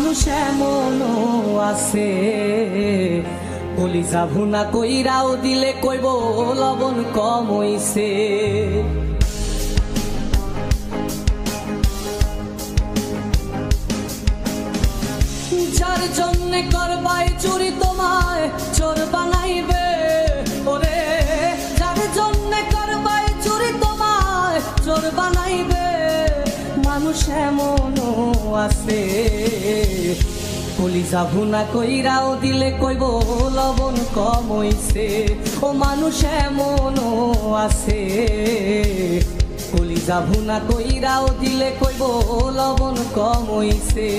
মানুষ এমনও আছে কলিজা ভুনা কইরাও দিলে কইব লবণ কম হইছে। যার জন্য করবাই চুরি তোমায় চোর বানাইবে, ওরে যার জন্য করবাই চুরি তোমায় চোর বানাইবে। মানুষ এমনও আছে কলিজা ভুনা কইরাও দিলে কইব লবণ কম হইছে। ও মানুষ এমনও আছে কলিজা ভুনা কইরাও দিলে কইব লবণ কম হইছে।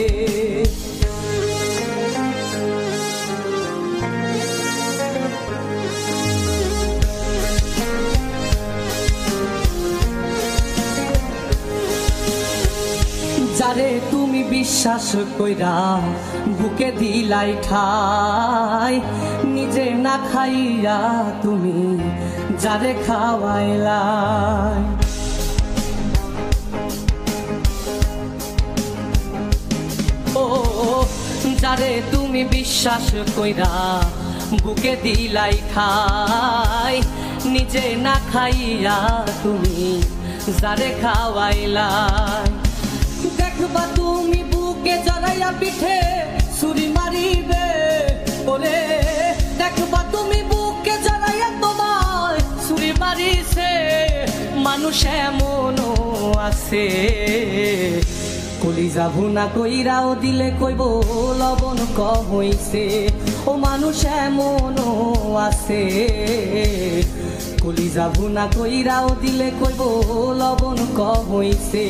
যারে তুমি বিশ্বাস কইরা বুকে দিলাই ঠাই, নিজে না খাইয়া তুমি যারে খাওয়াইলাই। ও যারে তুমি বিশ্বাস কইরা বুকে দিলাই ঠাই, নিজে না খাইয়া তুমি যারে খাওয়াইলাই। দেখবা তুমি বুকে জড়াইয়া পিঠে ছুরি মারিবে, ওরে দেখবা তুমি বুকে জড়াইয়া তোমায় ছুরি মারিছে। মানুষ এমনও আছে কলিজা ভুনা কইরাও দিলে কইব লবণ কম হইছে। ও মানুষ এমনও আছে কলিজা ভুনা কইরাও দিলে কইব লবণ কম হইছে।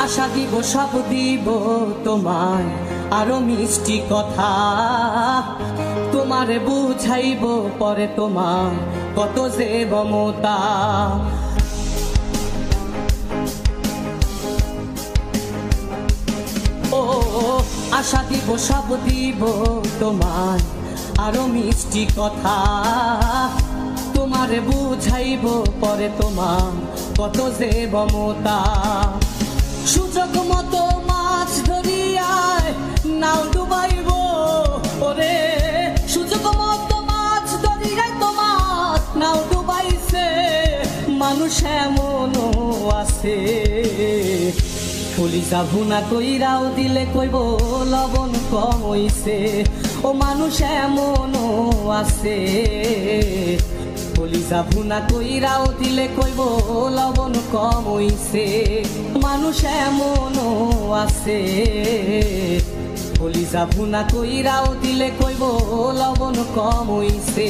আশা দিব সব দিব তোমায় আরো মিষ্টি কথা, তোমারে বুঝাইব পরে তোমার কত যে মমতা। ও আশা দিব সব দিব তোমায় আরো মিষ্টি কথা, তোমারে বুঝাইব পরে তোমার কত যে মমতা। সুযোগ মতো মাছ ধরিয়ায় নাও ডুবাইব, ওরে সুযোগ মতো মাছ ধরিয়ায় তোমার নাও ডুবাইছে। মানুষ এমনও আছে কলিজা ভুনা কইরাও দিলে কইব লবণ কম হইছে। ও মানুষ এমনও আছে কলিজা ভুনা কইরাও দিলে কইব লবণ কম হইছে। মানুষ এমনও আছে কলিজা ভুনা কইরাও দিলে কইব লবণ কম হইছে।